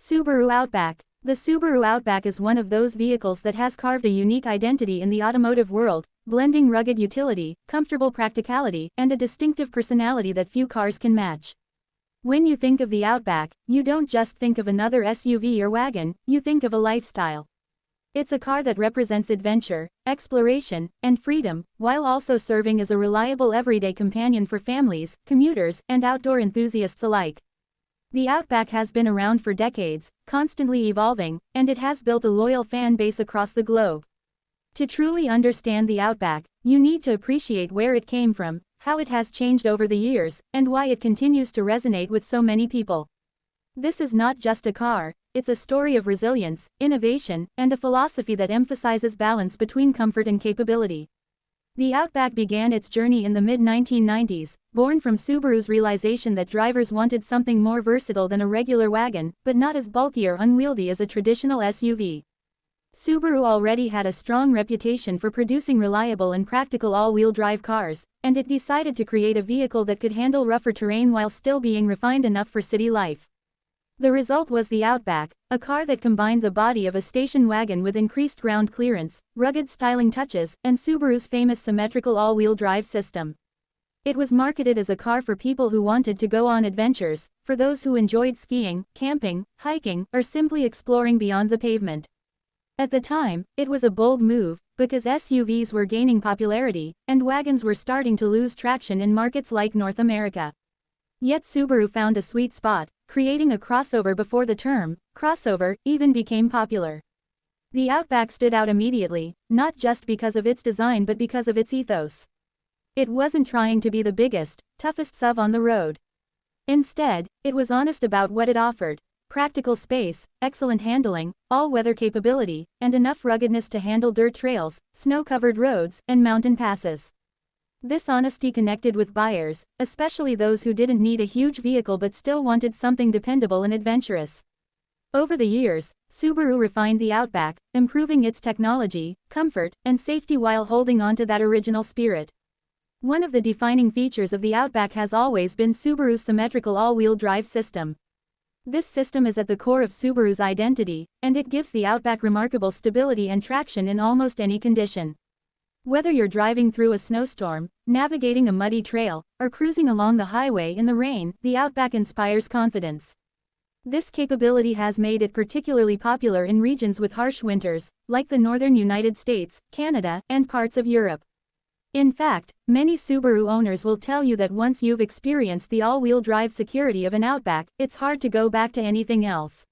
Subaru Outback. The Subaru Outback is one of those vehicles that has carved a unique identity in the automotive world, blending rugged utility, comfortable practicality, and a distinctive personality that few cars can match. When you think of the Outback, you don't just think of another SUV or wagon, you think of a lifestyle. It's a car that represents adventure, exploration, and freedom, while also serving as a reliable everyday companion for families, commuters, and outdoor enthusiasts alike. The Outback has been around for decades, constantly evolving, and it has built a loyal fan base across the globe. To truly understand the Outback, you need to appreciate where it came from, how it has changed over the years, and why it continues to resonate with so many people. This is not just a car, it's a story of resilience, innovation, and a philosophy that emphasizes balance between comfort and capability. The Outback began its journey in the mid-1990s, born from Subaru's realization that drivers wanted something more versatile than a regular wagon, but not as bulky or unwieldy as a traditional SUV. Subaru already had a strong reputation for producing reliable and practical all-wheel drive cars, and it decided to create a vehicle that could handle rougher terrain while still being refined enough for city life. The result was the Outback, a car that combined the body of a station wagon with increased ground clearance, rugged styling touches, and Subaru's famous symmetrical all-wheel drive system. It was marketed as a car for people who wanted to go on adventures, for those who enjoyed skiing, camping, hiking, or simply exploring beyond the pavement. At the time, it was a bold move, because SUVs were gaining popularity, and wagons were starting to lose traction in markets like North America. Yet Subaru found a sweet spot, creating a crossover before the term crossover even became popular. The Outback stood out immediately, not just because of its design but because of its ethos. It wasn't trying to be the biggest, toughest SUV on the road. Instead, it was honest about what it offered: practical space, excellent handling, all-weather capability, and enough ruggedness to handle dirt trails, snow-covered roads, and mountain passes. This honesty connected with buyers, especially those who didn't need a huge vehicle but still wanted something dependable and adventurous. Over the years, Subaru refined the Outback, improving its technology, comfort, and safety while holding on to that original spirit. One of the defining features of the Outback has always been Subaru's symmetrical all-wheel drive system. This system is at the core of Subaru's identity, and it gives the Outback remarkable stability and traction in almost any condition. Whether you're driving through a snowstorm, navigating a muddy trail, or cruising along the highway in the rain, the Outback inspires confidence. This capability has made it particularly popular in regions with harsh winters, like the northern United States, Canada, and parts of Europe. In fact, many Subaru owners will tell you that once you've experienced the all-wheel drive security of an Outback, it's hard to go back to anything else.